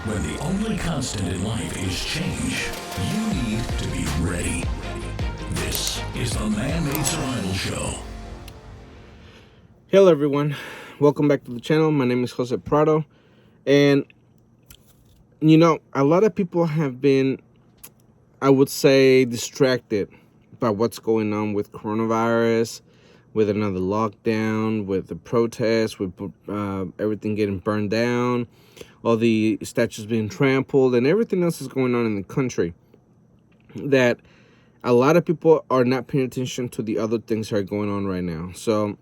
When the only constant in life is change, you need to be ready. This is the Man-Made Survival Show. Hello everyone, welcome back to the channel. My name is Jose Prado, and a lot of people have been, I would say, distracted by what's going on with coronavirus, with another lockdown, with the protests, with everything getting burned down, all the statues being trampled, and everything else is going on in the country, that a lot of people are not paying attention to the other things that are going on right now. So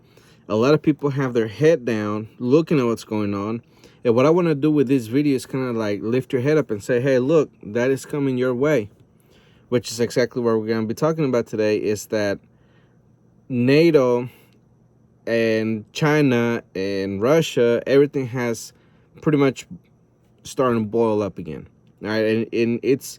a lot of people have their head down looking at what's going on. And what I want to do with this video is kind of like lift your head up and say, hey, look, that is coming your way. Which is exactly what we're going to be talking about today, is that NATO and China and Russia, everything has pretty much starting to boil up again. All right, and it's,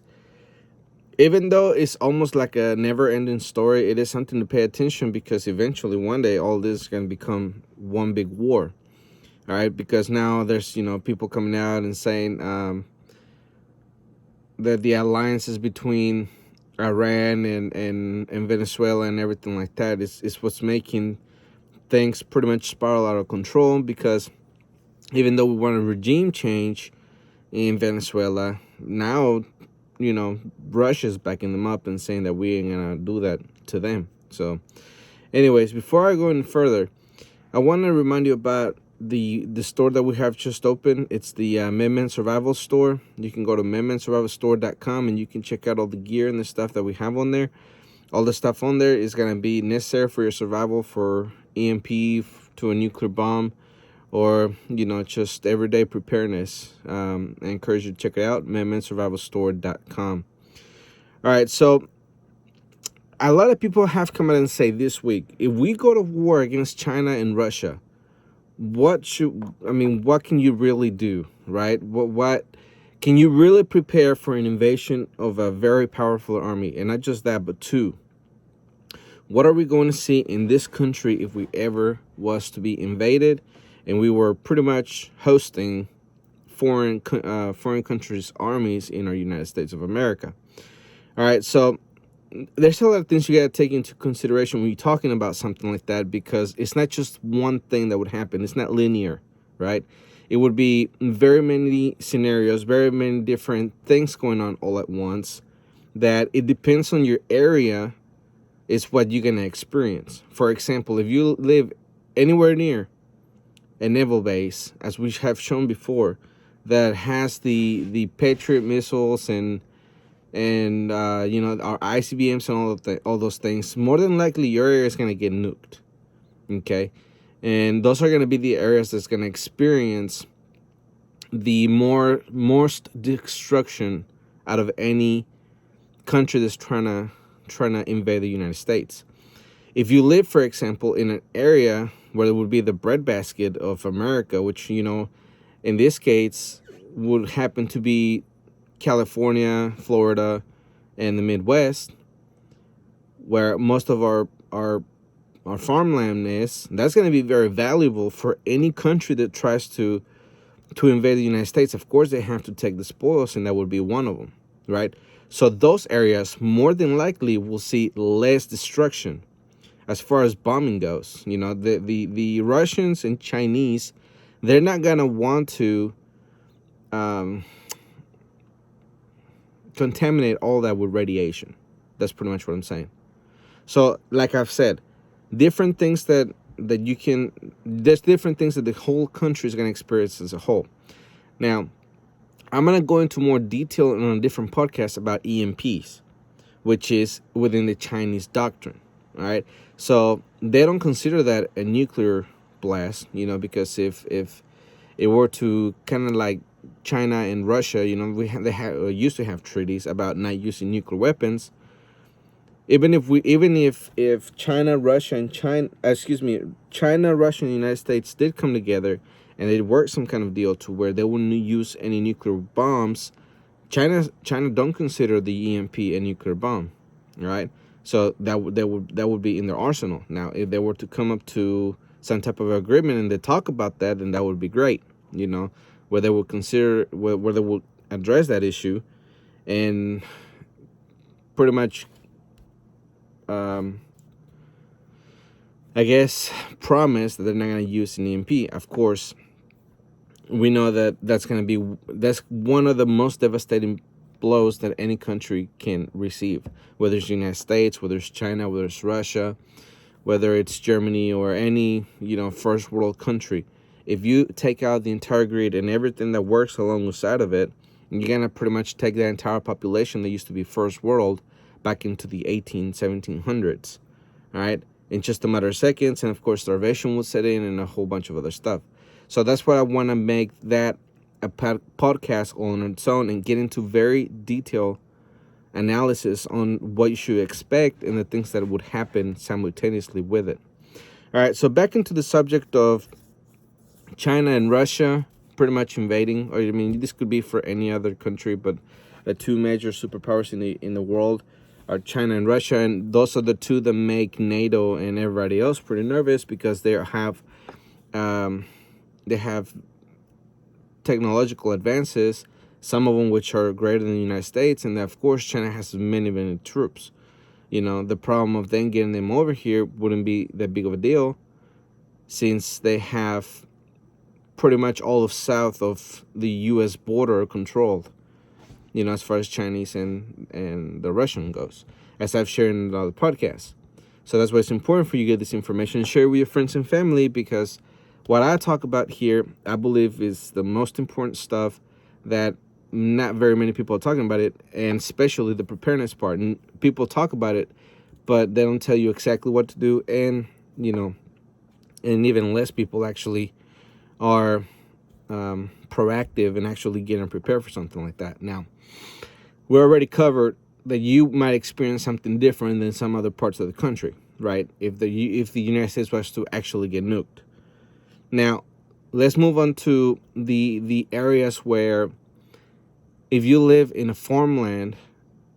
even though it's almost like a never-ending story, it is something to pay attention, because eventually one day all this is going to become one big war. All right, because now there's people coming out and saying that the alliances between Iran and Venezuela and everything like that is what's making things pretty much spiral out of control, because even though we want a regime change in Venezuela, now, Russia's backing them up and saying that we ain't gonna do that to them. So anyways, before I go any further, I want to remind you about the store that we have just opened. It's the Man-Made Survival Store. You can go to manmadesurvivalstore.com and you can check out all the gear and the stuff that we have on there. All the stuff on there is going to be necessary for your survival, for EMP, to a nuclear bomb, or just everyday preparedness. I encourage you to check it out, manmadesurvivalstore.com. All right, so a lot of people have come out and say this week, if we go to war against China and Russia, what can you really do, right? What can you really prepare for an invasion of a very powerful army? And not just that, but two, what are we going to see in this country if we ever was to be invaded and we were pretty much hosting foreign countries' armies in our United States of America? All right, so there's a lot of things you got to take into consideration when you're talking about something like that, because it's not just one thing that would happen. It's not linear, right? It would be very many scenarios, very many different things going on all at once, that it depends on your area is what you're going to experience. For example, if you live anywhere near a naval base, as we have shown before, that has the Patriot missiles and our ICBMs and all those things, more than likely your area is going to get nuked. Okay, and those are going to be the areas that's going to experience the most destruction out of any country that's trying to invade the United States. If you live, for example, in an area where it would be the breadbasket of America, which in this case would happen to be California, Florida, and the Midwest, where most of our farmland is, that's going to be very valuable for any country that tries to invade the United States. Of course, they have to take the spoils, and that would be one of them, right? So those areas more than likely will see less destruction as far as bombing goes. The Russians and Chinese, they're not going to want to contaminate all that with radiation. That's pretty much what I'm saying. So like I've said, different things there's different things that the whole country is going to experience as a whole. Now, I'm going to go into more detail on a different podcast about EMPs, which is within the Chinese doctrine. All right, so they don't consider that a nuclear blast, because if it were to kind of like China and Russia, they used to have treaties about not using nuclear weapons. Even if China, Russia, and China, Russia, and the United States did come together and they worked some kind of deal to where they wouldn't use any nuclear bombs, China don't consider the EMP a nuclear bomb, right? So that would be in their arsenal. Now, if they were to come up to some type of agreement and they talk about that, then that would be great, where they would consider, where they would address that issue and pretty much, I guess, promise that they're not going to use an EMP. Of course, we know that that's one of the most devastating blows that any country can receive, whether it's the United States, whether it's China, whether it's Russia, whether it's Germany, or any, first world country. If you take out the entire grid and everything that works alongside of it, you're going to pretty much take the entire population that used to be first world back into the 1700s, all right? In just a matter of seconds, and of course starvation will set in and a whole bunch of other stuff. So that's why I want to make that a podcast on its own and get into very detailed analysis on what you should expect and the things that would happen simultaneously with it. All right, so back into the subject of China and Russia pretty much invading, or I mean, this could be for any other country, but the two major superpowers in the world are China and Russia, and those are the two that make NATO and everybody else pretty nervous because they have technological advances, some of them which are greater than the United States, and of course China has many troops. The problem of then getting them over here wouldn't be that big of a deal, since they have pretty much all of south of the U.S. border controlled, as far as Chinese and the Russian goes, as I've shared in other podcasts. So that's why it's important for you to get this information and share with your friends and family, because what I talk about here, I believe, is the most important stuff that not very many people are talking about it, and especially the preparedness part. And people talk about it, but they don't tell you exactly what to do, and, and even less people actually are proactive and actually getting prepared for something like that. Now, we already covered that you might experience something different than some other parts of the country, right? If the United States was to actually get nuked. Now, let's move on to the areas where, if you live in a farmland,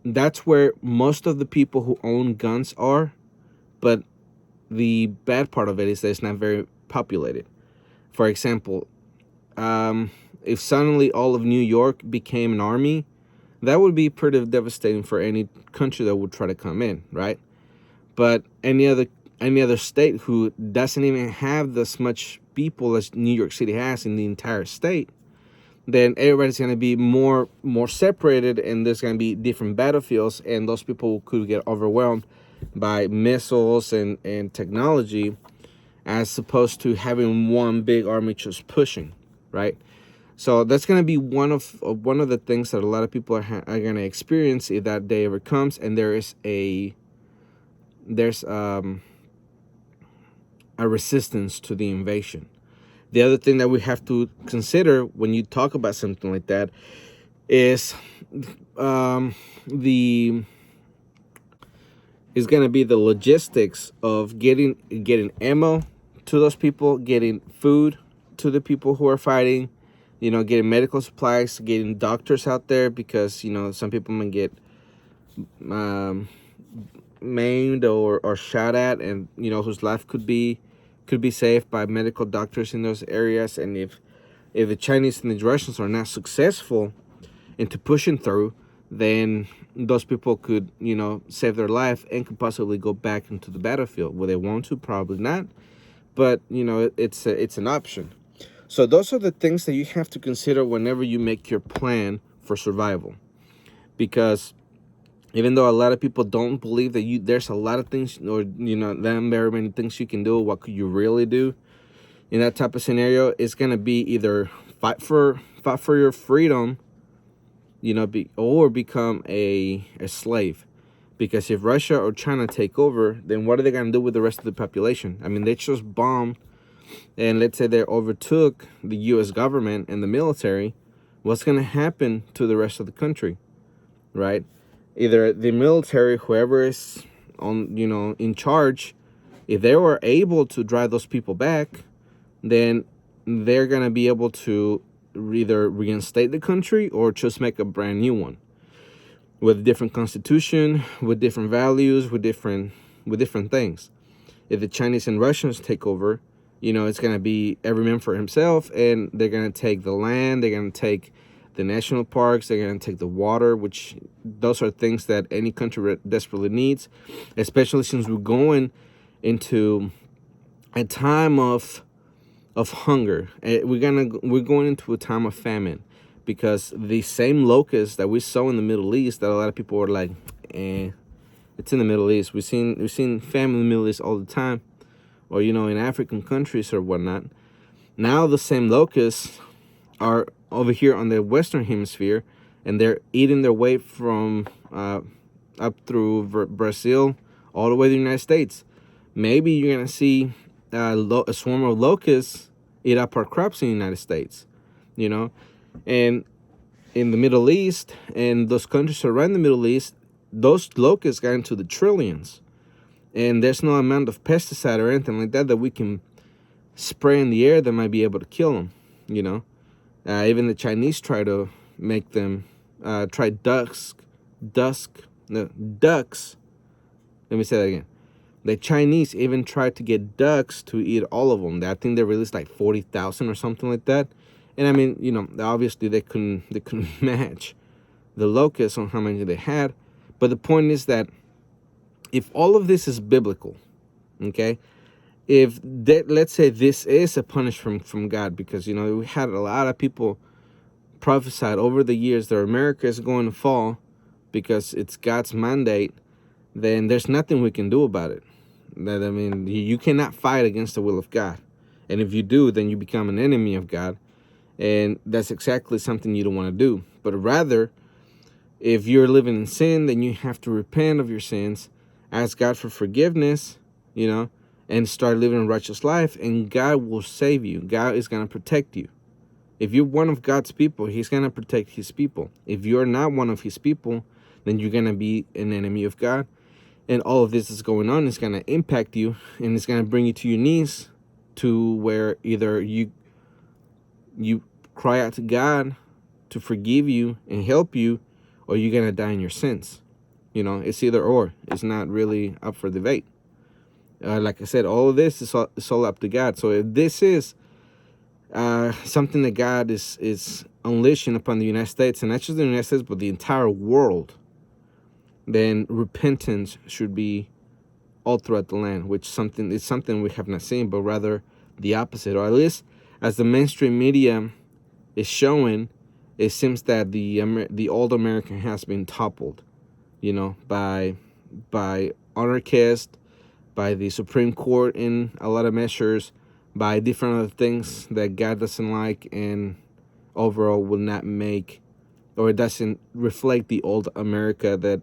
that's where most of the people who own guns are, but the bad part of it is that it's not very populated. For example, if suddenly all of New York became an army, that would be pretty devastating for any country that would try to come in, right? But any other state who doesn't even have this much people as New York City has in the entire state, then everybody's going to be more separated, and there's going to be different battlefields, and those people could get overwhelmed by missiles and technology, as opposed to having one big army just pushing, right? So that's going to be one of the things that a lot of people are going to experience if that day ever comes, and there's a resistance to the invasion. The other thing that we have to consider when you talk about something like that is going to be the logistics of getting ammo to those people, getting food to the people who are fighting, getting medical supplies, getting doctors out there, because some people might get maimed or shot at, and whose life could be saved by medical doctors in those areas. And if the Chinese and the Russians are not successful into pushing through, then those people could save their life and could possibly go back into the battlefield. Will they want to? Probably not, but it's an option. So those are the things that you have to consider whenever you make your plan for survival, because even though a lot of people don't believe that there's a lot of things, or that very many things you can do, what could you really do in that type of scenario? It's gonna be either fight for your freedom, or become a slave. Because if Russia or China take over, then what are they gonna do with the rest of the population? I mean, they just bombed, and let's say they overtook the U.S. government and the military. What's gonna happen to the rest of the country, right? Either the military, whoever is in charge, if they were able to drive those people back, then they're going to be able to either reinstate the country or just make a brand new one with a different constitution, with different values, with different things. If the Chinese and Russians take over, it's going to be every man for himself, and they're going to take the land, they're going to take the national parks. They're going to take the water, which those are things that any country desperately needs, especially since we're going into a time of hunger. We're going into a time of famine, because the same locusts that we saw in the Middle East, that a lot of people were like, it's in the Middle East. We've seen famine in the Middle East all the time, or in African countries or whatnot. Now the same locusts are over here on the Western Hemisphere, and they're eating their way from up through Brazil all the way to the United States. Maybe you're gonna see a swarm of locusts eat up our crops in the United States, and in the Middle East and those countries around the Middle East, those locusts got into the trillions, and there's no amount of pesticide or anything like that we can spray in the air that might be able to kill them. Even the Chinese try to make them try ducks. Let me say that again. The Chinese even tried to get ducks to eat all of them. I think they released like 40,000 or something like that. And I mean, obviously they couldn't match the locusts on how many they had. But the point is that if all of this is biblical, okay, if let's say this is a punishment from God, because we had a lot of people prophesied over the years that America is going to fall because it's God's mandate, then there's nothing we can do about it. You cannot fight against the will of God. And if you do, then you become an enemy of God. And that's exactly something you don't want to do. But rather, if you're living in sin, then you have to repent of your sins, ask God for forgiveness, and start living a righteous life, and God will save you. God is going to protect you. If you're one of God's people, He's going to protect His people. If you're not one of His people, then you're going to be an enemy of God. And all of this is going on. It's going to impact you, and it's going to bring you to your knees, to where either you cry out to God to forgive you and help you, or you're going to die in your sins. It's either or. It's not really up for debate. Like I said, all of this is all up to God. So if this is something that God is unleashing upon the United States, and not just the United States, but the entire world, then repentance should be all throughout the land, which is something we have not seen, but rather the opposite. Or at least as the mainstream media is showing, it seems that the old American has been toppled, by anarchists, by the Supreme Court in a lot of measures, by different other things that God doesn't like, and overall will not make, or it doesn't reflect the old America that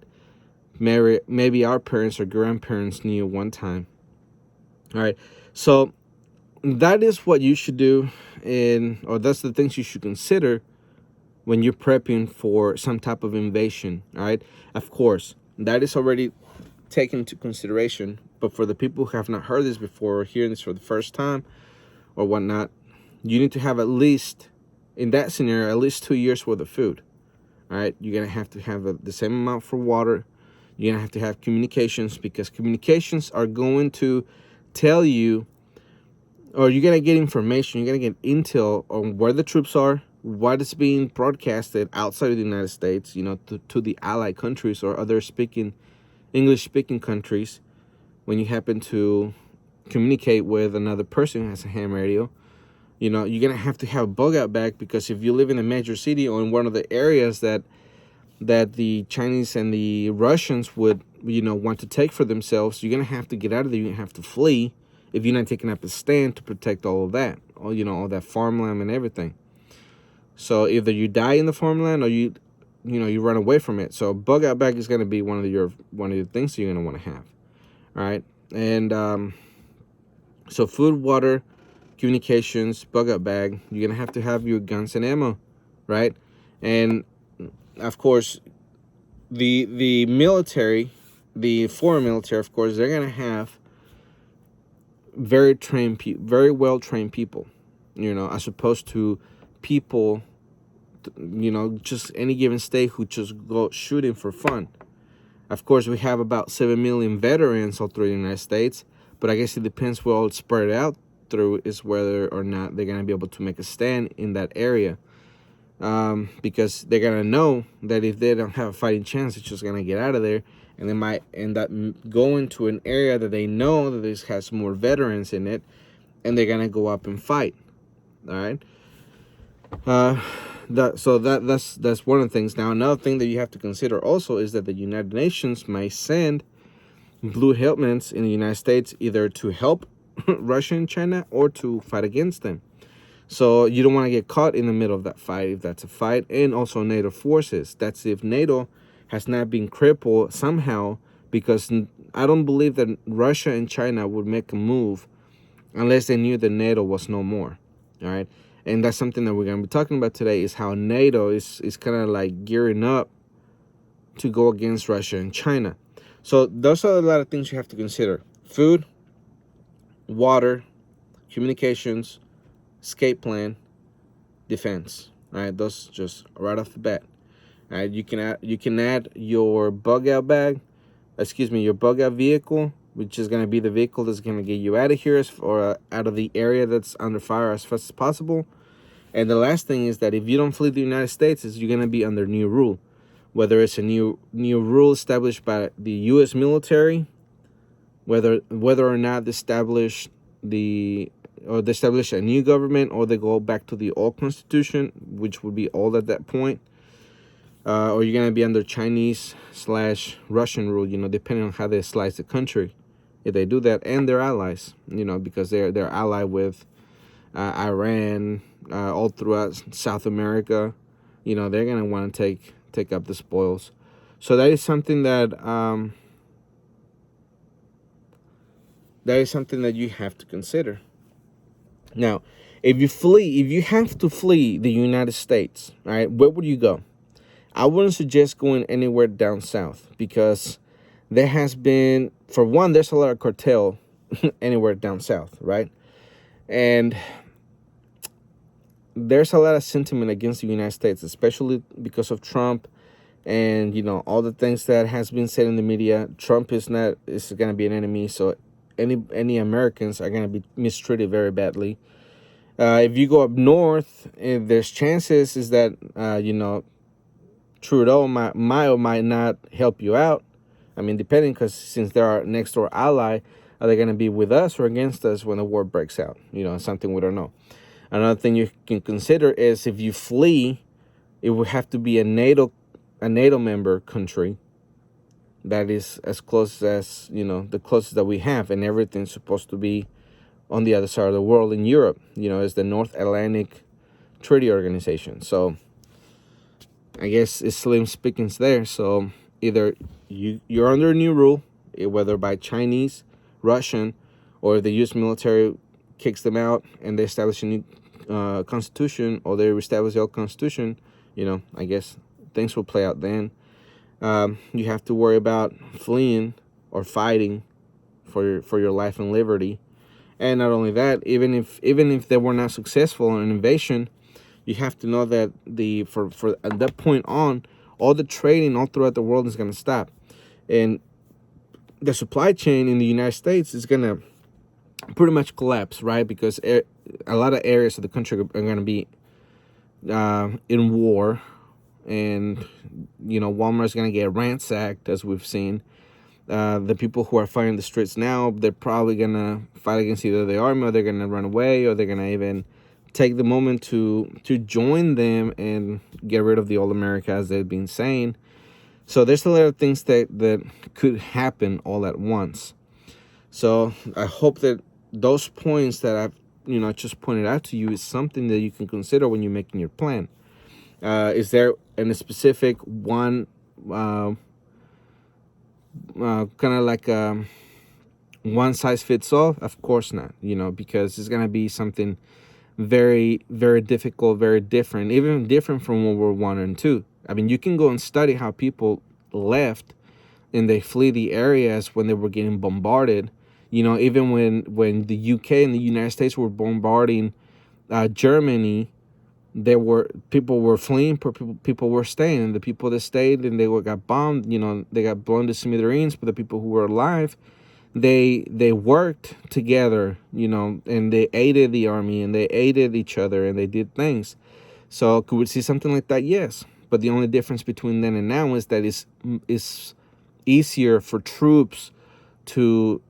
maybe our parents or grandparents knew one time. All right, so that is what you should do, or that's the things you should consider when you're prepping for some type of invasion. All right, of course, that is already taken into consideration. But for the people who have not heard this before, or hearing this for the first time or whatnot, you need to have at least, in that scenario, at least 2 years worth of food. All right, you're going to have the same amount for water. You're going to have communications, because communications are going to tell you, or you're going to get information, you're going to get intel on where the troops are, what is being broadcasted outside of the United States, to the allied countries or other English-speaking countries. When you happen to communicate with another person who has a ham radio, you're going to have a bug out bag, because if you live in a major city or in one of the areas that the Chinese and the Russians would, want to take for themselves, you're going to have to get out of there. You're going to have to flee if you're not taking up a stand to protect all of that, all that farmland and everything. So either you die in the farmland, or you run away from it. So a bug out bag is going to be one of your things that you're going to want to have. All right, and so food, water, communications, bug out bag. You're gonna have to have your guns and ammo, right? And of course, the military, the foreign military, of course, they're gonna have very well trained people, as opposed to people, just any given state who just go shooting for fun. Of course, we have about 7 million veterans all through the United States, but I guess it depends where it's spread out through, is whether or not they're going to be able to make a stand in that area. because they're gonna know that if they don't have a fighting chance, it's just gonna get out of there, and they might end up going to an area that they know that this has more veterans in it, and they're gonna go up and fight. All right. That's one of the things. Now, another thing that you have to consider also is that the United Nations may send blue helmets in the United States either to help Russia and China or to fight against them. So you don't want to get caught in the middle of that fight if that's a fight. And also NATO forces. That's if NATO has not been crippled somehow, because I don't believe that Russia and China would make a move unless they knew that NATO was no more. All right. And that's something that we're going to be talking about today, is how NATO is kind of like gearing up to go against Russia and China. So those are a lot of things you have to consider. Food, water, communications, escape plan, defense. All right, those just right off the bat. All right, you can add your bug out your bug out vehicle, which is going to be the vehicle that's going to get you out of here or out of the area that's under fire as fast as possible. And the last thing is that if you don't flee the United States, you're going to be under new rule, whether it's a new rule established by the U.S. military, whether or not they establish a new government, or they go back to the old constitution, which would be old at that point, or you're going to be under Chinese/Russian rule, depending on how they slice the country. If they do that, and their allies, because they're allied with Iran, all throughout South America, they're going to want to take up the spoils. So that is something that you have to consider. Now, if you have to flee the United States, all right, where would you go? I wouldn't suggest going anywhere down south, because there has been, for one, there's a lot of cartel anywhere down south, right? And there's a lot of sentiment against the United States, especially because of Trump and, all the things that has been said in the media. Trump is going to be an enemy, so any Americans are going to be mistreated very badly. If you go up north, there's chances is that, Trudeau might or might not help you out. I mean, depending, because since they're our next door ally, are they going to be with us or against us when the war breaks out? Something we don't know. Another thing you can consider is if you flee, it would have to be a NATO member country that is as close as, the closest that we have, and everything's supposed to be on the other side of the world in Europe, is the North Atlantic Treaty Organization. So I guess it's slim pickings there. So either you're under a new rule, whether by Chinese, Russian, or the U.S. military kicks them out and they establish a new constitution, or they reestablish the old constitution, I guess things will play out then. You have to worry about fleeing or fighting for your life and liberty. And not only that, even if they were not successful in an invasion, you have to know that for at that point on, all the trading all throughout the world is going to stop, and the supply chain in the United States is going to pretty much collapse, right? Because a lot of areas of the country are going to be in war, and Walmart's going to get ransacked, as we've seen. The people who are fighting the streets now, they're probably going to fight against either the army, or they're going to run away, or they're going to even take the moment to join them and get rid of the old America, as they've been saying. So there's a lot of things that could happen all at once. So I hope that those points that I've just pointed out to you is something that you can consider when you're making your plan. Is there a specific one kind of like one size fits all? Of course not, because it's going to be something very, very difficult, very different, even different from World War I and II. I mean, you can go and study how people left and they flee the areas when they were getting bombarded. Even when the UK and the United States were bombarding Germany, people were fleeing, people were staying, and the people that stayed and they got bombed, they got blown to smithereens. But the people who were alive, they worked together, and they aided the army, and they aided each other, and they did things. So could we see something like that? Yes. But the only difference between then and now is that it's easier for troops to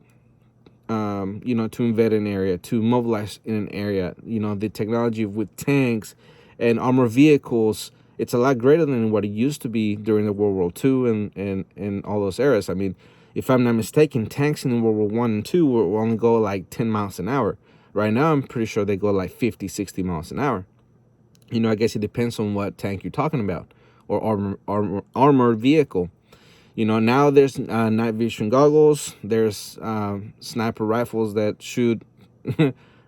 to invade an area, to mobilize in an area. The technology with tanks and armored vehicles, it's a lot greater than what it used to be during the World War II and all those eras. I mean, if I'm not mistaken, tanks in World War I and II will only go like 10 miles an hour. Right now, I'm pretty sure they go like 50, 60 miles an hour. I guess it depends on what tank you're talking about, or armored vehicle. Now there's night vision goggles. There's sniper rifles that shoot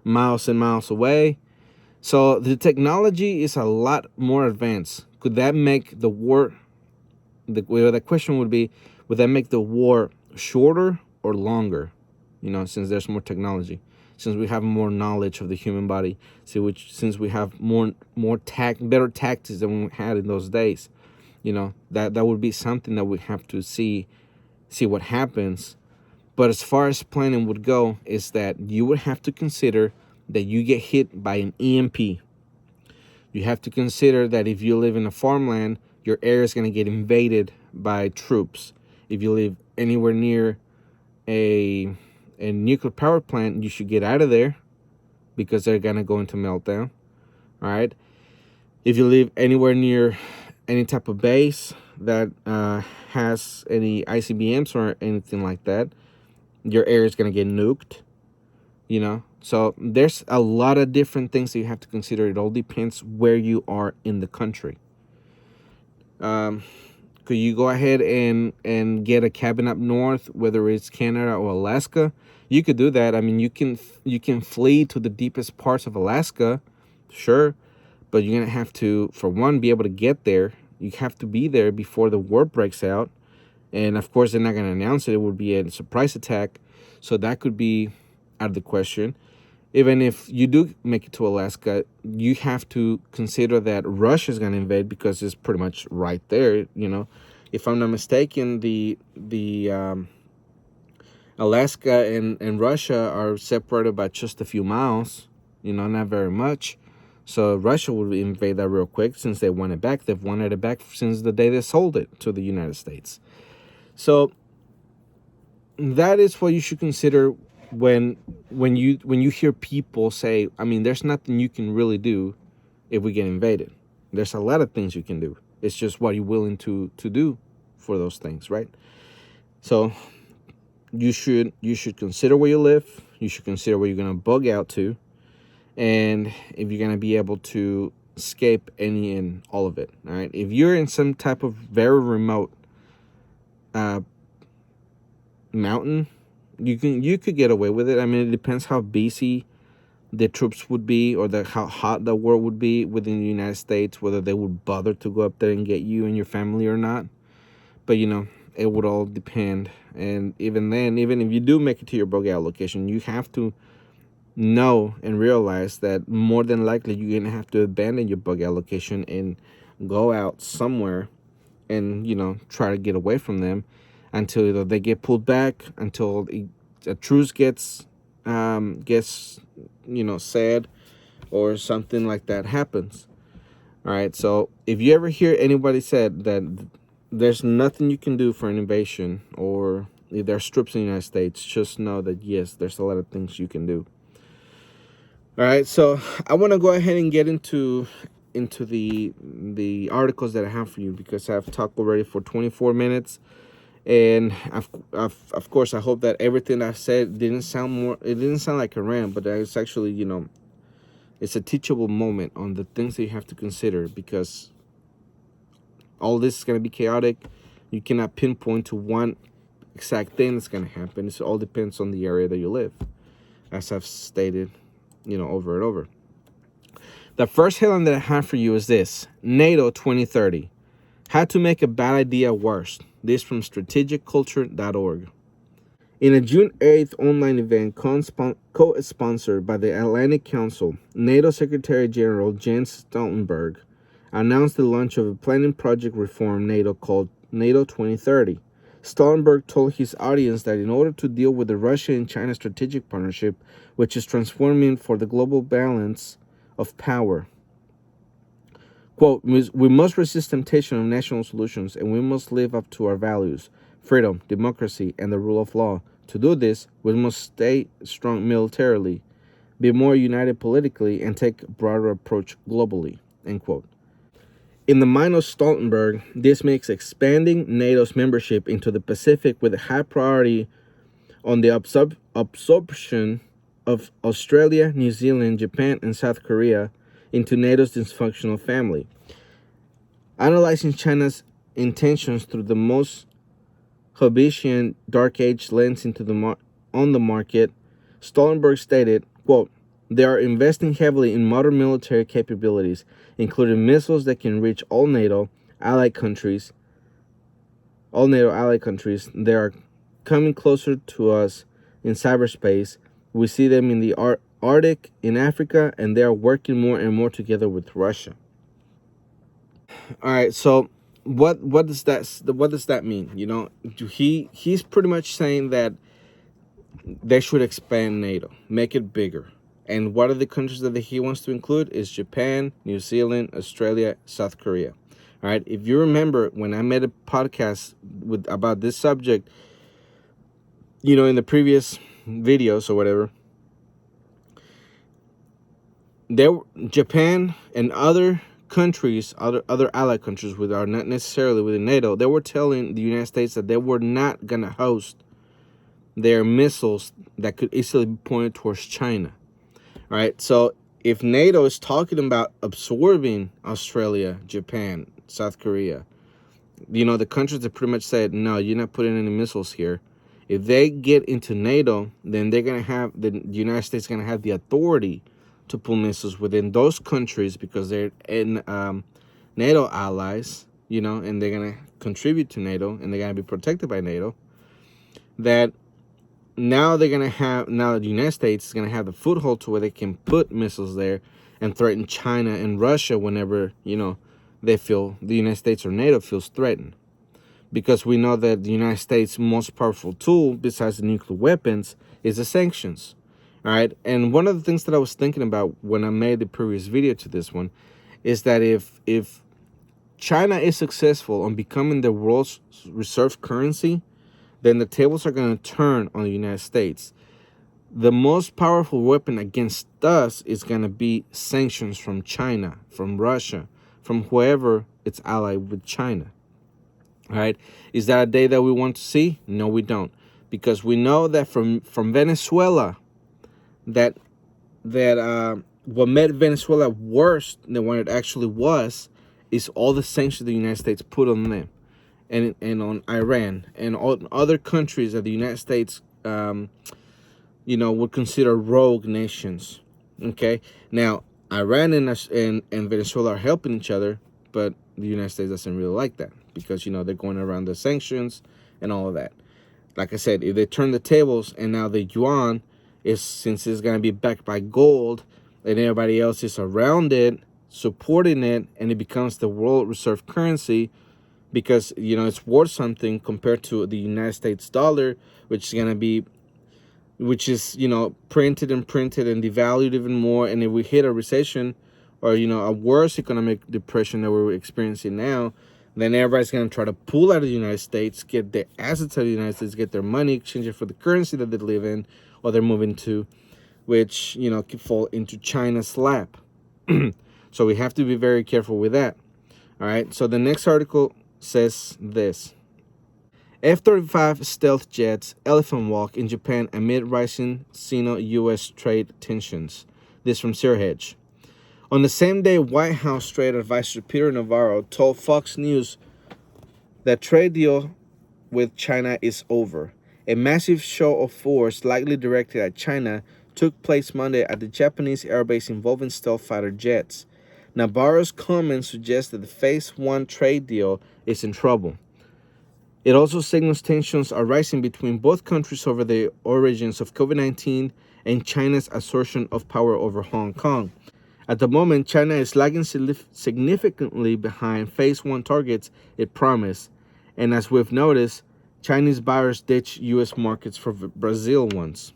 miles and miles away. So the technology is a lot more advanced. Could that make the war? The question would be, would that make the war shorter or longer? Since there's more technology, since we have more knowledge of the human body, since we have better tactics than we had in those days. That would be something that we have to see what happens. But as far as planning would go, is that you would have to consider that you get hit by an EMP. You have to consider that if you live in a farmland, your area is going to get invaded by troops. If you live anywhere near a nuclear power plant, you should get out of there because they're going to go into meltdown. All right. If you live anywhere near any type of base that has any ICBMs or anything like that, your area is going to get nuked. So there's a lot of different things that you have to consider. It all depends where you are in the country. Could you go ahead and get a cabin up north, whether it's Canada or Alaska? You could do that. I mean, you can flee to the deepest parts of Alaska, sure, but you're gonna have to, for one, be able to get there. You have to be there before the war breaks out, and of course, they're not gonna announce it. It would be a surprise attack, so that could be out of the question. Even if you do make it to Alaska, you have to consider that Russia is going to invade because it's pretty much right there. If I'm not mistaken, the Alaska and Russia are separated by just a few miles. Not very much. So Russia would invade that real quick since they want it back. They've wanted it back since the day they sold it to the United States. So that is what you should consider when you hear people say, I mean, there's nothing you can really do if we get invaded. There's a lot of things you can do. It's just what you're willing to do for those things, right? So you should consider where you live. You should consider where you're going to bug out to, and if you're going to be able to escape any and all of it. All right. If you're in some type of very remote mountain, you could get away with it. I mean, it depends how busy the troops would be, or how hot the war would be within the United States, whether they would bother to go up there and get you and your family or not. But it would all depend. And even then, even if you do make it to your bug out location, you have to know and realize that more than likely you're gonna have to abandon your bug out location and go out somewhere and try to get away from them until either they get pulled back, until a truce gets said, or something like that happens. All right. So if you ever hear anybody said that there's nothing you can do for an invasion, or if there's troops in the United States, just know that yes, there's a lot of things you can do. All right. So I want to go ahead and get into the articles that I have for you, because I've talked already for 24 minutes. And of course, I hope that everything I said didn't sound like a rant, but it's actually, it's a teachable moment on the things that you have to consider, because all this is going to be chaotic. You cannot pinpoint to one exact thing that's going to happen. It all depends on the area that you live, as I've stated, over and over. The first headline that I have for you is this: NATO 2030. How to make a bad idea worse. This from strategicculture.org. In a June 8th online event co-sponsored by the Atlantic Council, NATO Secretary General Jens Stoltenberg announced the launch of a planning project reform NATO called NATO 2030. Stoltenberg told his audience that in order to deal with the Russia and China strategic partnership, which is transforming for the global balance of power, Quote, we must resist temptation of national solutions, and we must live up to our values, freedom, democracy, and the rule of law. To do this, we must stay strong militarily, be more united politically, and take a broader approach globally, end quote. In the mind of Stoltenberg, this makes expanding NATO's membership into the Pacific with a high priority on the absorption of Australia, New Zealand, Japan, and South Korea into NATO's dysfunctional family. Analyzing China's intentions through the most Hobbesian dark age lens on the market, Stoltenberg stated, quote, they are investing heavily in modern military capabilities, including missiles that can reach all NATO allied countries. They are coming closer to us in cyberspace. We see them in the Arctic, in Africa, and they are working more and more together with Russia. All right, so what does that mean? You know, he's pretty much saying that they should expand NATO, make it bigger. And what are the countries that he wants to include is Japan, New Zealand, Australia, South Korea. All right. If you remember when I made a podcast about this subject, you know, in the previous videos or whatever, Japan and other countries, other allied countries which are not necessarily within NATO, they were telling the United States that they were not going to host their missiles that could easily be pointed towards China. All right, so if NATO is talking about absorbing Australia, Japan, South Korea, you know, the countries that pretty much said, no, you're not putting any missiles here. If they get into NATO, then the United States is going to have the authority to pull missiles within those countries because they're in NATO allies, you know, and they're going to contribute to NATO and they're going to be protected by NATO. That now the United States is going to have the foothold to where they can put missiles there and threaten China and Russia whenever, you know, they feel the United States or NATO feels threatened. Because we know that the United States' most powerful tool, besides the nuclear weapons, is the sanctions. All right. And one of the things that I was thinking about when I made the previous video to this one is that if China is successful on becoming the world's reserve currency, then the tables are going to turn on the United States. The most powerful weapon against us is going to be sanctions from China, from Russia, from whoever it's allied with China. All right. Is that a day that we want to see? No, we don't. Because we know that from Venezuela, that what made Venezuela worse than what it actually was is all the sanctions the United States put on them. And on Iran and all other countries that the United States, you know, would consider rogue nations. Okay, now Iran and Venezuela are helping each other, but the United States doesn't really like that because, you know, they're going around the sanctions and all of that. Like I said, if they turn the tables and now the yuan since it's going to be backed by gold and everybody else is around it, supporting it, and it becomes the world reserve currency. Because, you know, it's worth something compared to the United States dollar, which is, you know, printed and devalued even more. And if we hit a recession or, you know, a worse economic depression that we're experiencing now, then everybody's going to try to pull out of the United States, get their assets out of the United States, get their money, exchange it for the currency that they live in or they're moving to, which, you know, could fall into China's lap. So we have to be very careful with that. All right. So the next article says this: F-35 stealth jets elephant walk in Japan amid rising Sino-U.S. trade tensions. This from SearHedge. On the same day, White House Trade Advisor Peter Navarro told Fox News that trade deal with China is over. A massive show of force likely directed at China took place Monday at the Japanese airbase involving stealth fighter jets. Navarro's comments suggest that the Phase 1 trade deal is in trouble. It also signals tensions are rising between both countries over the origins of COVID-19 and China's assertion of power over Hong Kong. At the moment, China is lagging significantly behind Phase 1 targets it promised, and as we've noticed, Chinese buyers ditch U.S. markets for Brazil ones.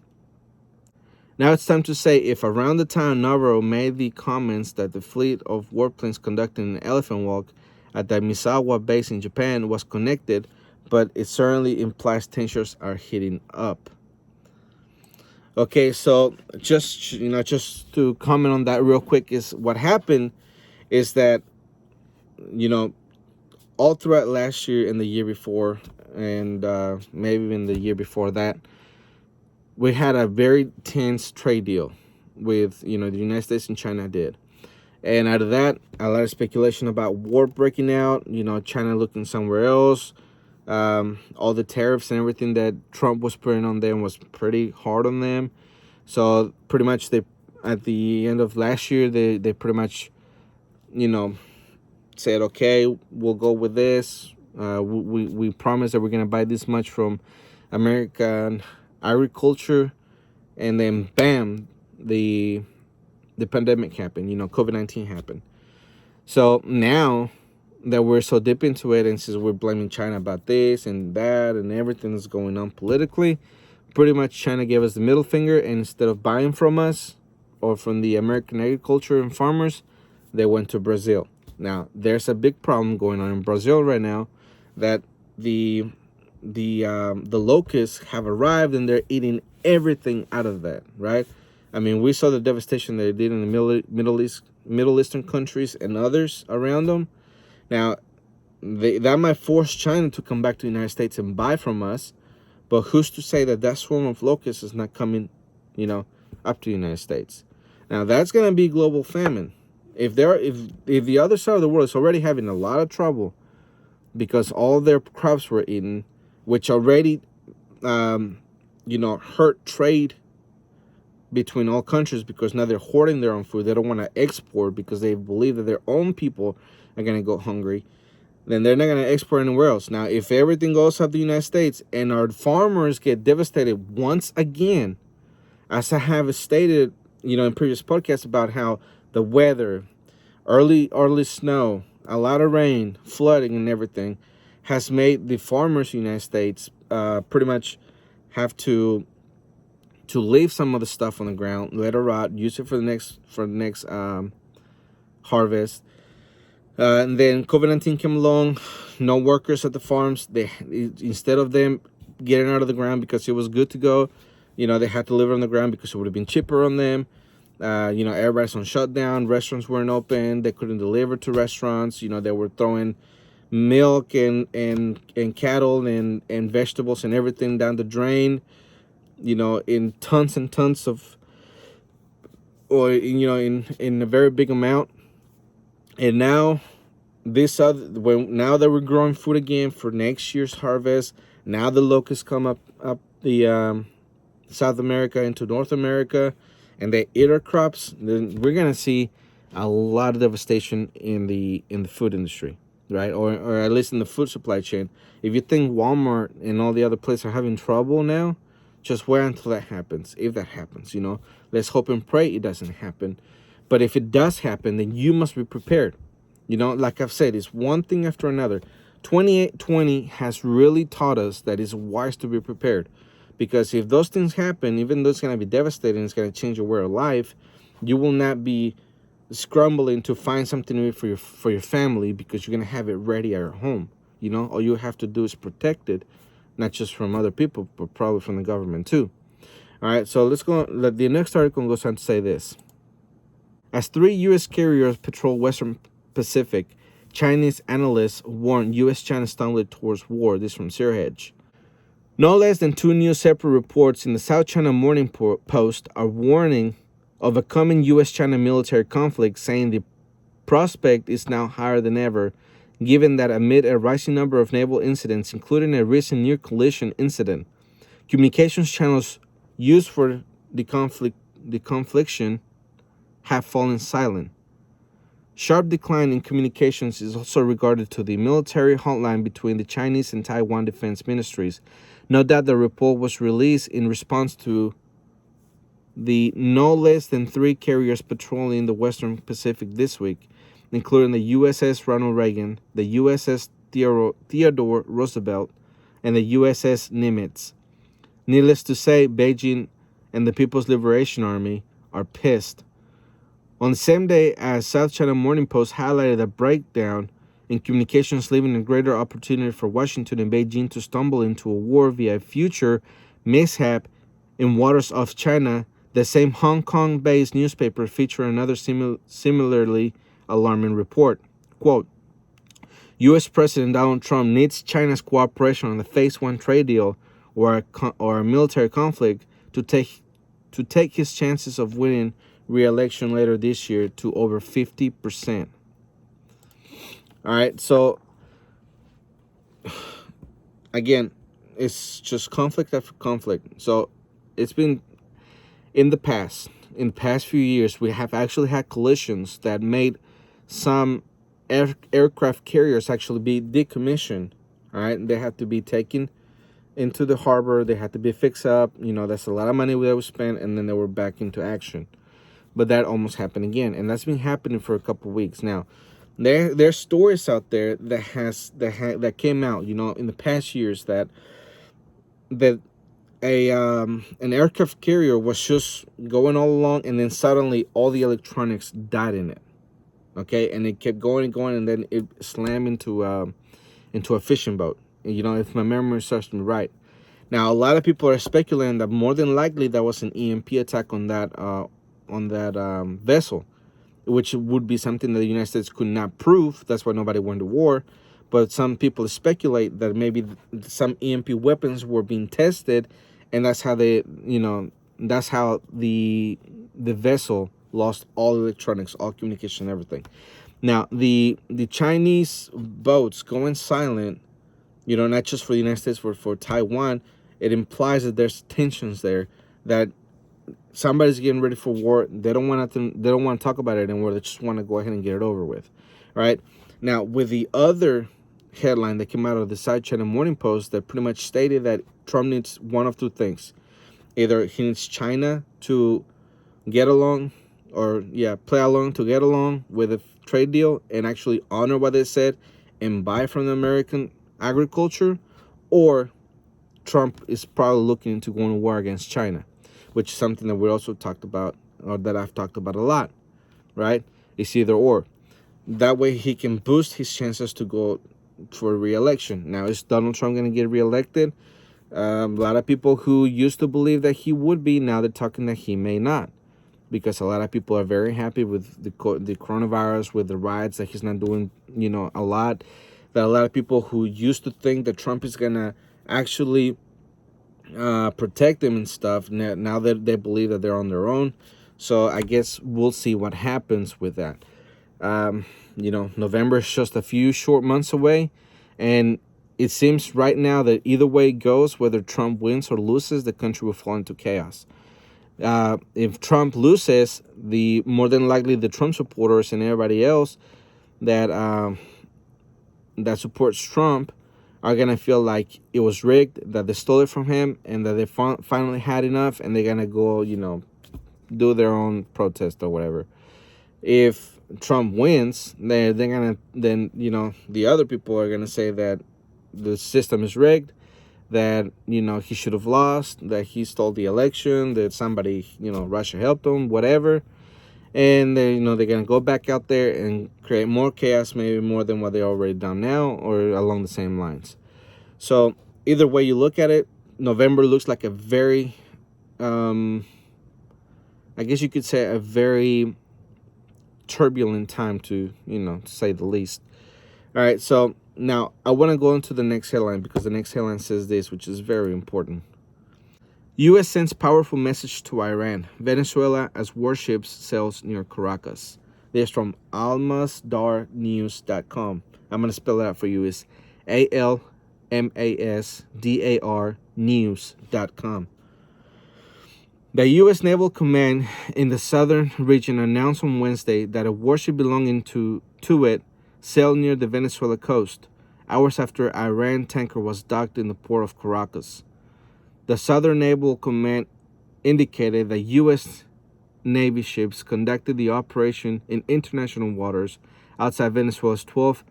Now it's time to say, if around the time Navarro made the comments that the fleet of warplanes conducting an elephant walk at the Misawa base in Japan was connected, but it certainly implies tensions are heating up. Okay, so just to comment on that real quick, is what happened is that, all throughout last year and the year before, and maybe even the year before that, we had a very tense trade deal with, the United States and China did. And out of that, a lot of speculation about war breaking out, China looking somewhere else. All the tariffs and everything that Trump was putting on them was pretty hard on them. So pretty much at the end of last year, they pretty much, said, okay, we'll go with this. We promise that we're going to buy this much from American agriculture. And then bam, the pandemic happened, COVID-19 happened. So now that we're so deep into it, and since we're blaming China about this and that and everything that's going on politically, pretty much China gave us the middle finger, and instead of buying from us or from the American agriculture and farmers, they went to Brazil. Now, there's a big problem going on in Brazil right now, that the locusts have arrived and they're eating everything out of that, right? I mean, we saw the devastation they did in the Middle Eastern countries and others around them. Now, that might force China to come back to the United States and buy from us, but who's to say that swarm of locusts is not coming, up to the United States? Now, that's going to be global famine. If the other side of the world is already having a lot of trouble because all their crops were eaten, which already, hurt trade between all countries, because now they're hoarding their own food. They don't want to export because they believe that their own people are going to go hungry. Then they're not going to export anywhere else. Now, if everything goes out the United States and our farmers get devastated once again, as I have stated, in previous podcasts about how the weather, early snow, a lot of rain, flooding and everything has made the farmers in the United States pretty much have to leave some of the stuff on the ground, let it rot, use it for the next harvest. And then COVID-19 came along, no workers at the farms. Instead of them getting out of the ground because it was good to go, they had to leave it on the ground because it would have been cheaper on them. Everybody's on shutdown. Restaurants weren't open. They couldn't deliver to restaurants. They were throwing milk and cattle and vegetables and everything down the drain, in tons and tons of, or, in a very big amount. And now now that we're growing food again for next year's harvest, now the locusts come up the South America into North America, and they eat our crops, then we're gonna see a lot of devastation in the food industry, right? Or at least in the food supply chain. If you think Walmart and all the other places are having trouble now, just wait until that happens. If that happens, let's hope and pray it doesn't happen. But if it does happen, then you must be prepared. Like I've said, it's one thing after another. 2020 has really taught us that it's wise to be prepared. Because if those things happen, even though it's going to be devastating, it's going to change your way of life, you will not be scrambling to find something to eat for your family, because you're going to have it ready at your home. All you have to do is protect it, not just from other people, but probably from the government too. All right, so let's go. The next article goes on to say this. As 3 U.S. carriers patrol Western Pacific, Chinese analysts warn U.S.-China stumbling towards war. This from SearHedge. No less than 2 new separate reports in the South China Morning Post are warning of a coming U.S.-China military conflict, saying the prospect is now higher than ever, given that amid a rising number of naval incidents, including a recent near-collision incident, communications channels used for the confliction have fallen silent. Sharp decline in communications is also regarded to the military hotline between the Chinese and Taiwan defense ministries. Note that the report was released in response to the no less than 3 carriers patrolling the Western Pacific this week, including the USS Ronald Reagan, the USS Theodore Roosevelt, and the USS Nimitz. Needless to say, Beijing and the People's Liberation Army are pissed. On the same day as South China Morning Post highlighted a breakdown in communications, leaving a greater opportunity for Washington and Beijing to stumble into a war via a future mishap in waters off China, the same Hong Kong-based newspaper featured another similarly alarming report. Quote, U.S. President Donald Trump needs China's cooperation on the Phase 1 trade deal or a military conflict to take his chances of winning re-election later this year to over 50%. All right, so again, it's just conflict after conflict. So it's been in the past few years, we have actually had collisions that made some aircraft carriers actually be decommissioned. All right, they have to be taken into the harbor. They had to be fixed up. That's a lot of money that was spent, and then they were back into action. But that almost happened again, and that's been happening for a couple of weeks now. There's stories out there that came out, in the past years that an aircraft carrier was just going all along, and then suddenly all the electronics died in it. Okay, and it kept going and going, and then it slammed into a fishing boat. If my memory serves me right. Now, a lot of people are speculating that more than likely that was an EMP attack on that vessel, which would be something that the United States could not prove. That's why nobody went to war. But some people speculate that maybe some EMP weapons were being tested, and that's how the vessel lost all electronics, all communication, everything. Now, the Chinese boats going silent, not just for the United States, for Taiwan, it implies that there's tensions there, that somebody's getting ready for war. They don't want to talk about it anymore. They just want to go ahead and get it over with. Right? Now, with the other headline that came out of the South China Morning Post that pretty much stated that Trump needs one of two things. Either he needs China to get along, play along to get along with a trade deal and actually honor what they said and buy from the American agriculture, or Trump is probably looking into going to war against China, which is something that we also talked about, or that I've talked about a lot, right? It's either or. That way he can boost his chances to go for re-election. Now, is Donald Trump going to get re-elected? A lot of people who used to believe that he would be, now they're talking that he may not, because a lot of people are very happy with the coronavirus, with the riots, that he's not doing, a lot. That a lot of people who used to think that Trump is going to actually protect them and stuff, now that they believe that they're on their own. So I guess we'll see what happens with that. November is just a few short months away, and it seems right now that either way it goes, whether Trump wins or loses, the country will fall into chaos. If Trump loses, more than likely the Trump supporters and everybody else that supports Trump are going to feel like it was rigged, that they stole it from him, and that they finally had enough, and they're going to go, do their own protest or whatever. If Trump wins, then the other people are going to say that the system is rigged, that, he should have lost, that he stole the election, that somebody, Russia helped him, whatever. And they're going to go back out there and create more chaos, maybe more than what they already done now, or along the same lines. So either way you look at it, November looks like a very, I guess you could say a very turbulent time to say the least. All right, so now I want to go into the next headline, because the next headline says this, which is very important. U.S. sends powerful message to Iran. Venezuela as warships sails near Caracas. This is from almasdarnews.com. I'm going to spell it out for you. It's ALMASDAR news.com. The U.S. Naval Command in the southern region announced on Wednesday that a warship belonging to it sailed near the Venezuela coast, hours after Iran tanker was docked in the port of Caracas. The Southern Naval Command indicated that U.S. Navy ships conducted the operation in international waters outside Venezuela's 12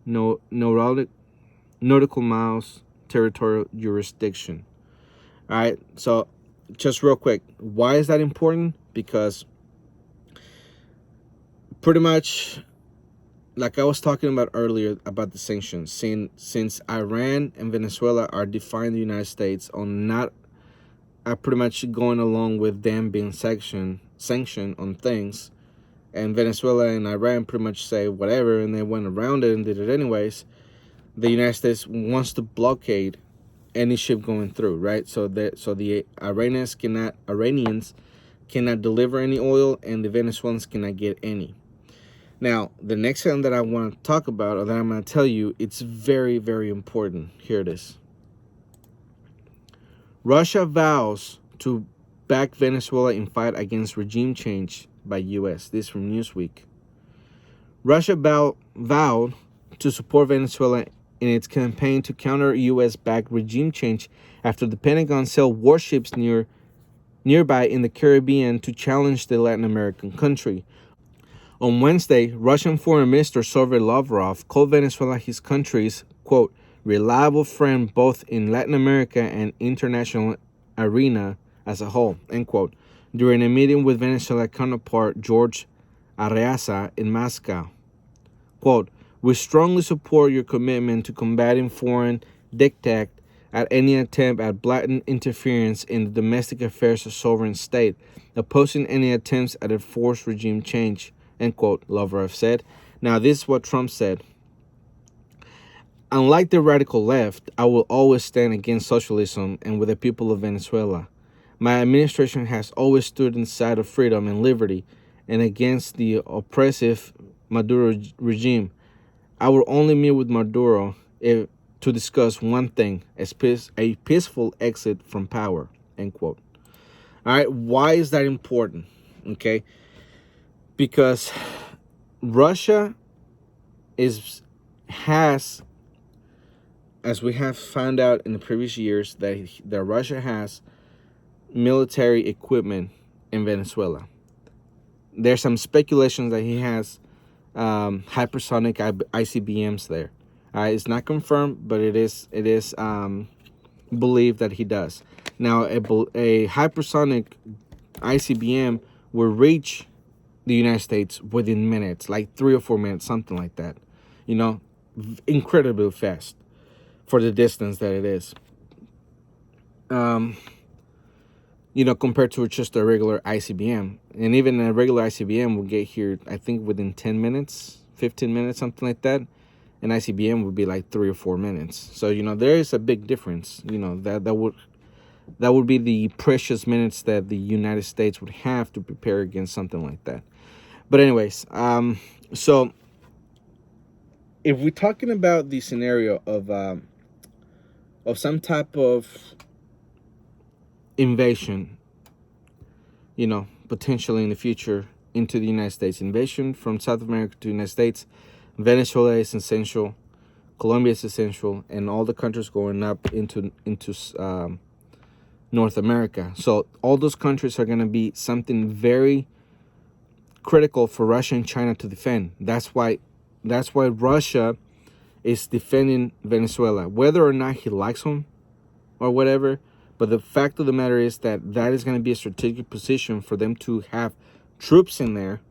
nautical miles territorial jurisdiction. All right, so just real quick, why is that important? Because pretty much, like I was talking about earlier about the sanctions, since Iran and Venezuela are defying the United States on not pretty much going along with them being sanctioned on things, and Venezuela and Iran pretty much say whatever, and they went around it and did it anyways. The United States wants to blockade any ship going through, right? So the Iranians cannot deliver any oil, and the Venezuelans cannot get any. Now, the next thing that I want to talk about, or that I'm going to tell you, it's very, very important. Here it is. Russia vows to back Venezuela in fight against regime change by U.S. This from Newsweek. Russia vowed to support Venezuela in its campaign to counter U.S.-backed regime change after the Pentagon sailed warships nearby in the Caribbean to challenge the Latin American country. On Wednesday, Russian Foreign Minister Sergei Lavrov called Venezuela his country's, quote, reliable friend both in Latin America and international arena as a whole, end quote, during a meeting with Venezuela counterpart George Arreaza in Moscow. Quote, we strongly support your commitment to combating foreign diktat at any attempt at blatant interference in the domestic affairs of sovereign state, opposing any attempts at a forced regime change, end quote, Lavrov said. Now, this is what Trump said. Unlike the radical left, I will always stand against socialism and with the people of Venezuela. My administration has always stood on the side of freedom and liberty and against the oppressive Maduro regime. I will only meet with Maduro to discuss one thing, a peaceful exit from power, end quote. All right, why is that important? Okay, because Russia has, as we have found out in the previous years, that Russia has military equipment in Venezuela. There's some speculations that he has hypersonic ICBMs there. It's not confirmed, but it is believed that he does. Now, a hypersonic ICBM will reach the United States within minutes, like 3 or 4 minutes, something like that. You know, incredibly fast for the distance that it is. You know, compared to just a regular ICBM. And even a regular ICBM will get here, I think, within 10 minutes, 15 minutes, something like that. An ICBM would be like 3 or 4 minutes. So, you know, there is a big difference. You know, that would be the precious minutes that the United States would have to prepare against something like that. But anyways, so if we're talking about the scenario of some type of invasion, you know, potentially in the future into the United States, invasion from South America to the United States, Venezuela is essential, Colombia is essential, and all the countries going up into North America. So all those countries are going to be something very critical for Russia and China to defend. That's why Russia is defending Venezuela, whether or not he likes them or whatever. But the fact of the matter is that is going to be a strategic position for them to have troops in there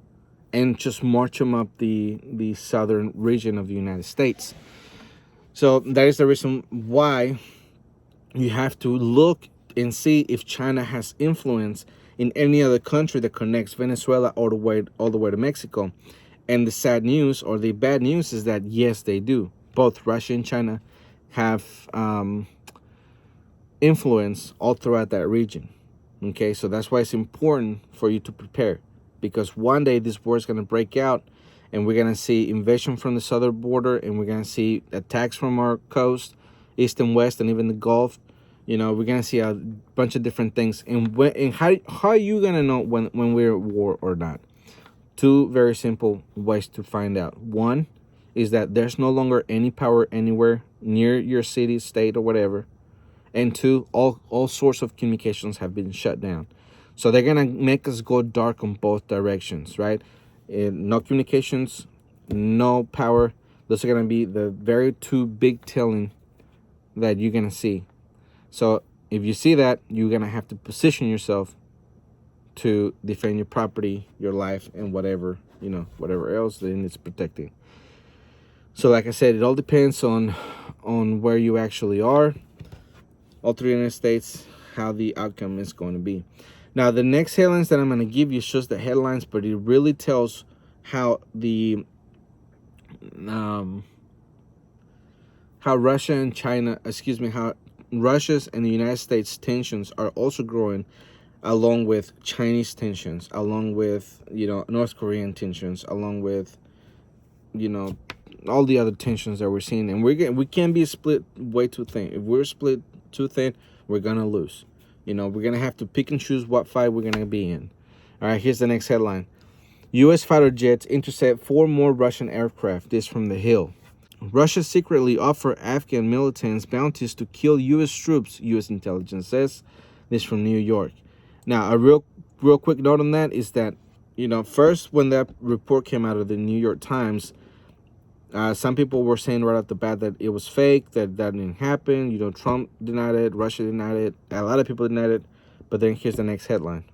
and just march them up the southern region of the United States. So that is the reason why you have to look and see if China has influence in any other country that connects Venezuela all the way to Mexico. And the sad news, or the bad news, is that yes, they do. Both Russia and China have influence all throughout that region. Okay, so that's why it's important for you to prepare, because one day this war is going to break out, and we're going to see invasion from the southern border, and we're going to see attacks from our coast, east and west, and even the Gulf. You know, we're going to see a bunch of different things. And how are you going to know when we're at war or not? Two very simple ways to find out. One is that there's no longer any power anywhere near your city, state, or whatever. And two, all sorts of communications have been shut down. So they're going to make us go dark on both directions, right? No communications, no power. Those are going to be the very two big telling that you're going to see. So if you see that, you're going to have to position yourself to defend your property, your life, and whatever else that it's protecting. So like I said, it all depends on where you actually are, all through the United States, how the outcome is going to be. Now, the next headlines that I'm going to give you is just the headlines, but it really tells how how Russia and China, how Russia's and the United States tensions are also growing, along with Chinese tensions, along with, North Korean tensions, along with, all the other tensions that we're seeing. And we can't be split way too thin. If we're split too thin, we're going to lose. We're going to have to pick and choose what fight we're going to be in. All right, here's the next headline. U.S. fighter jets intercept 4 more Russian aircraft. This from The Hill. Russia secretly offered Afghan militants bounties to kill U.S. troops, U.S. intelligence says. This from New York. Now, a real quick note on that is that, first when that report came out of the New York Times, some people were saying right off the bat that it was fake, that didn't happen. Trump denied it, Russia denied it, a lot of people denied it. But then here's the next headline.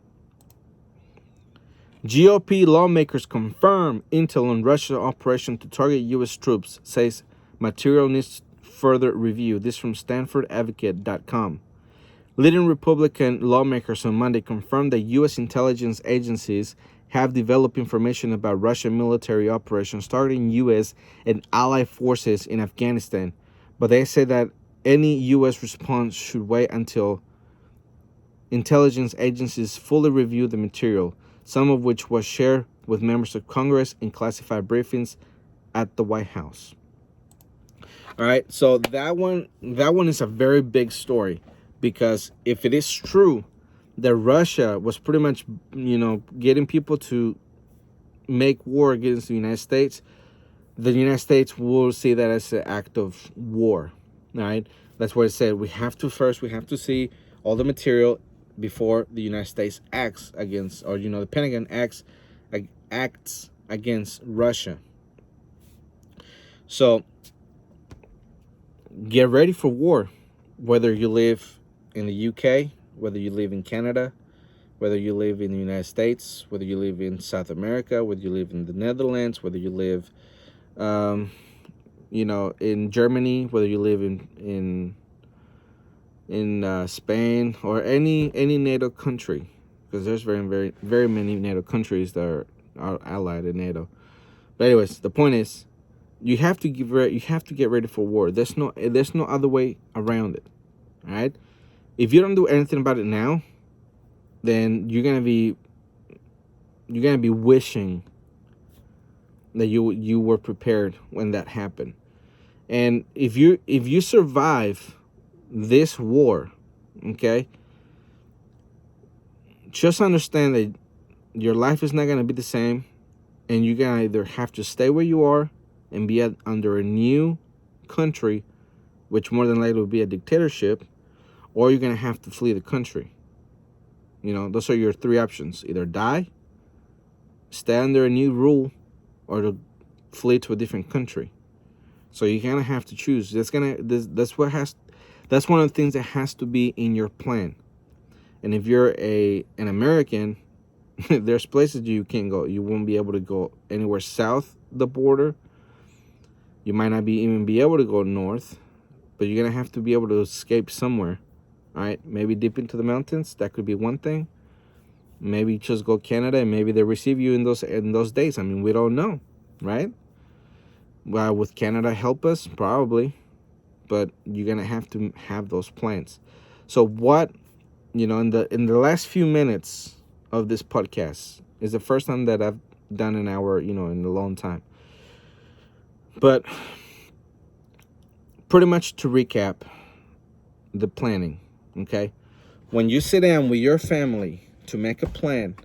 GOP lawmakers confirm intel on Russia operation to target U.S. troops, says material needs further review. This from StanfordAdvocate.com. Leading Republican lawmakers on Monday confirmed that U.S. intelligence agencies have developed information about Russian military operations targeting U.S. and allied forces in Afghanistan, but they say that any U.S. response should wait until intelligence agencies fully review the material, some of which was shared with members of Congress in classified briefings at the White House. All right, so that one is a very big story, because if it is true that Russia was pretty much, getting people to make war against the United States will see that as an act of war. All right, that's what it said. We have to see all the material before the United States acts against, or the Pentagon acts against Russia. So get ready for war, whether you live in the UK, whether you live in Canada, whether you live in the United States, whether you live in South America, whether you live in the Netherlands, whether you live in Germany, whether you live in Spain, or any NATO country, because there's very, very, very many NATO countries that are allied in NATO. But anyways, the point is, you have to get ready for war. There's no other way around it. All right. If you don't do anything about it now, then you're gonna be wishing that you were prepared when that happened. And if you survive this war, okay, just understand that your life is not going to be the same, and you're going to either have to stay where you are and be under a new country, which more than likely will be a dictatorship, or you're going to have to flee the country. Those are your 3 options: either die, stay under a new rule, or to flee to a different country. So you're going to have to choose. That's one of the things that has to be in your plan. And if you're an American, there's places you can't go. You won't be able to go anywhere south the border. You might not even be able to go north, but you're gonna have to be able to escape somewhere. All right, maybe deep into the mountains. That could be one thing. Maybe just go Canada, and maybe they receive you in those days. I mean, we don't know, right? Well, with Canada help us? Probably. But you're gonna have to have those plans. So what, in the last few minutes of this podcast, is the first time that I've done an hour, in a long time. But pretty much to recap the planning, okay? When you sit down with your family to make a plan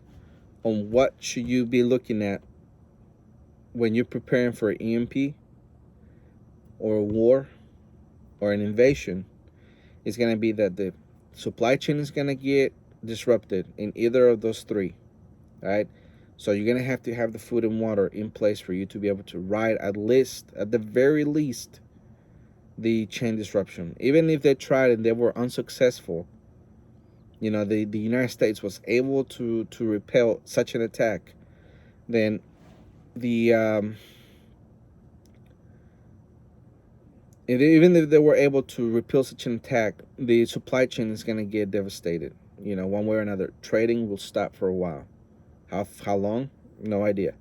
on what should you be looking at when you're preparing for an EMP or a war or an invasion, it's going to be that the supply chain is going to get disrupted in either of those 3, all right? So you're going to have the food and water in place for you to be able to ride at the very least, the chain disruption. Even if they tried and they were unsuccessful, the United States was able to repel such an attack, then the even if they were able to repel such an attack, the supply chain is going to get devastated. One way or another. Trading will stop for a while. How long? No idea.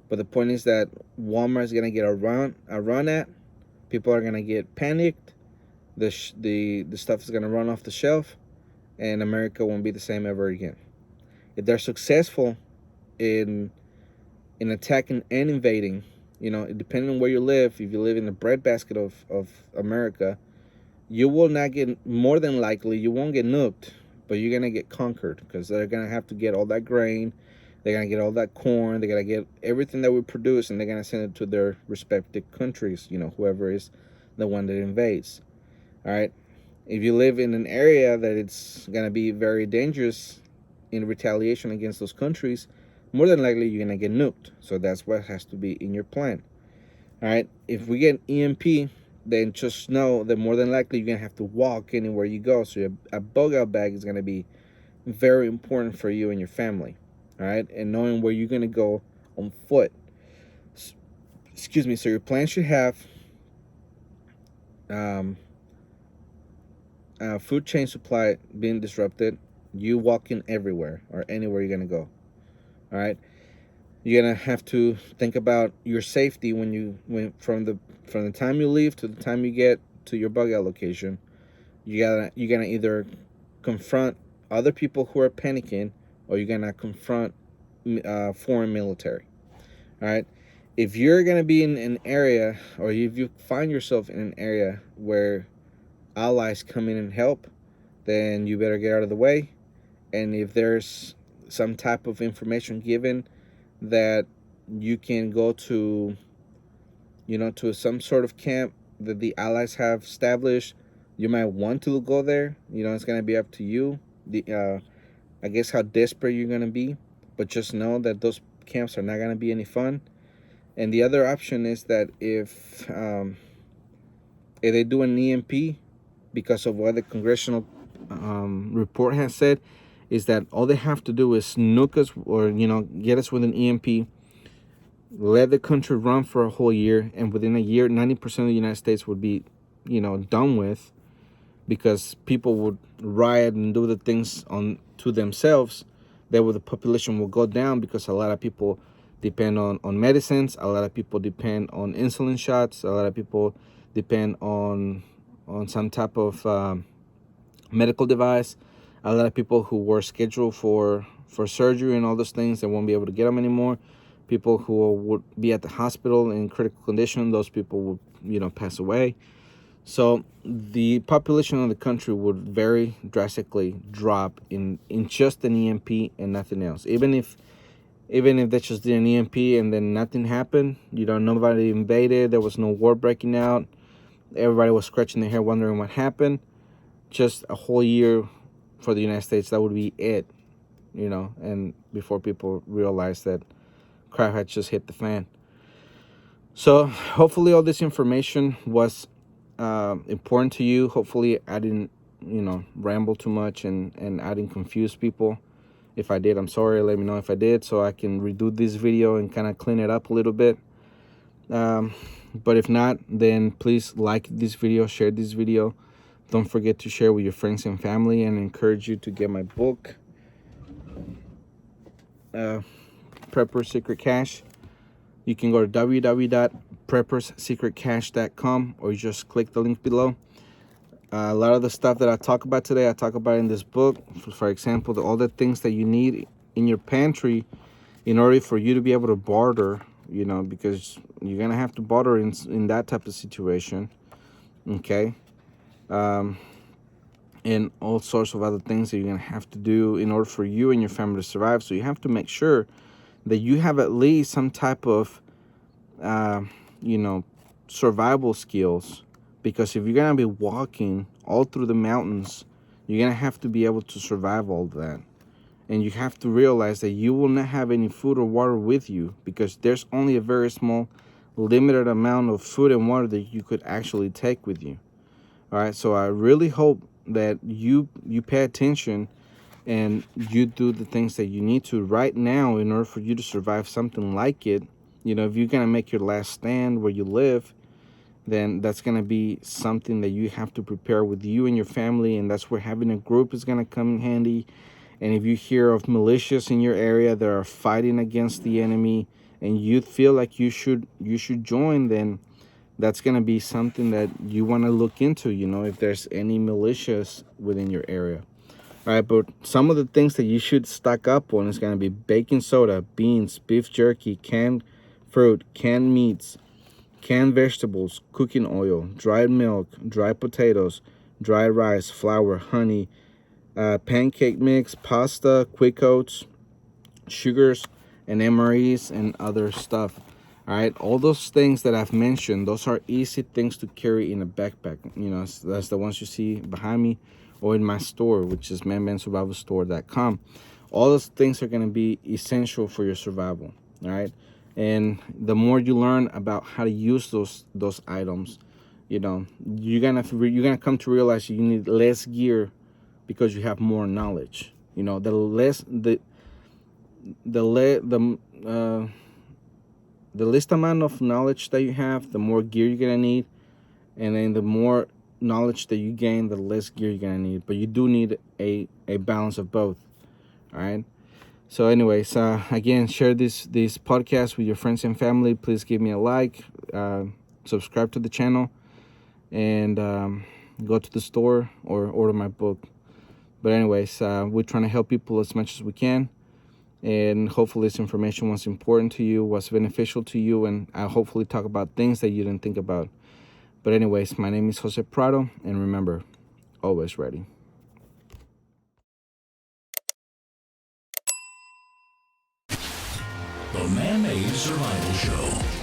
But the point is that Walmart is going to get a run at. People are going to get panicked. The stuff is going to run off the shelf, and America won't be the same ever again. If they're successful in attacking and invading, depending on where you live, if you live in the breadbasket of America, you will not get, more than likely, you won't get nuked, but you're going to get conquered, because they're going to have to get all that grain, they're going to get all that corn, they're going to get everything that we produce, and they're going to send it to their respective countries, whoever is the one that invades. All right. If you live in an area that it's going to be very dangerous in retaliation against those countries, more than likely you're going to get nuked. So that's what has to be in your plan. All right. If we get EMP, then just know that more than likely you're going to have to walk anywhere you go. So a bug out bag is going to be very important for you and your family. All right. And knowing where you're going to go on foot. Excuse me. So your plan should have food chain supply being disrupted, you walking everywhere or anywhere you're going to go. All right. You're going to have to think about your safety when from the time you leave to the time you get to your bug out location. You're going to either confront other people who are panicking, or you're going to confront foreign military. All right. If you're going to be in an area, or if you find yourself in an area where allies come in and help, then you better get out of the way. And if there's some type of information given that you can go to, to some sort of camp that the allies have established, you might want to go there. It's going to be up to you. I guess how desperate you're going to be, but just know that those camps are not going to be any fun. And the other option is that if they do an EMP, because of what the congressional report has said, is that all they have to do is nuke us, or get us with an EMP, let the country run for a whole year, and within a year 90% of the United States would be done with, because people would riot and do the things to themselves. That the population will go down, because a lot of people depend on medicines, a lot of people depend on insulin shots, a lot of people depend on some type of medical device. A lot of people who were scheduled for surgery and all those things, they won't be able to get them anymore. People who would be at the hospital in critical condition, those people would pass away. So the population of the country would very drastically drop in just an EMP and nothing else. Even if they just did an EMP and then nothing happened, nobody invaded, there was no war breaking out, everybody was scratching their head wondering what happened, just a whole year for the United States, that would be it, and before people realize that crap had just hit the fan. So hopefully all this information was important to you. Hopefully I didn't, ramble too much and I didn't confuse people. If I did, I'm sorry. Let me know if I did, so I can redo this video and kind of clean it up a little bit. But if not, then please like this video, share this video. Don't forget to share with your friends and family, and encourage you to get my book, Preppers Secrete Cache. You can go to www.prepperssecretcache.com, or you just click the link below. A lot of the stuff that I talk about today, I talk about in this book. For example, all the things that you need in your pantry in order for you to be able to barter, because you're going to have to barter in that type of situation. Okay. And all sorts of other things that you're going to have to do in order for you and your family to survive. So you have to make sure that you have at least some type of, survival skills. Because if you're going to be walking all through the mountains, you're going to have to be able to survive all that. And you have to realize that you will not have any food or water with you, because there's only a very small, limited amount of food and water that you could actually take with you. All right, so I really hope that you pay attention and you do the things that you need to right now in order for you to survive something like it. If you're going to make your last stand where you live, then that's going to be something that you have to prepare with you and your family, and that's where having a group is going to come in handy. And if you hear of militias in your area that are fighting against the enemy and you feel like you should join, then that's going to be something that you want to look into, if there's any militias within your area. All right, but some of the things that you should stock up on is going to be baking soda, beans, beef jerky, canned fruit, canned meats, canned vegetables, cooking oil, dried milk, dried potatoes, dry rice, flour, honey, pancake mix, pasta, quick oats, sugars, and MREs, and other stuff. All right, all those things that I've mentioned, those are easy things to carry in a backpack. That's the ones you see behind me or in my store, which is manmansurvivalstore.com. All those things are going to be essential for your survival. All right, and the more you learn about how to use those items, you're gonna come to realize you need less gear because you have more knowledge. The less the least amount of knowledge that you have, the more gear you're gonna need, and then the more knowledge that you gain, the less gear you're gonna need. But you do need a balance of both. All right. So anyways, again, share this podcast with your friends and family. Please give me a like, subscribe to the channel, and go to the store or order my book. But anyways, we're trying to help people as much as we can, and hopefully this information was important to you, was beneficial to you, and I'll hopefully talk about things that you didn't think about. But anyways, my name is Jose Prado, and remember, always ready. The Man-Made Survival Show.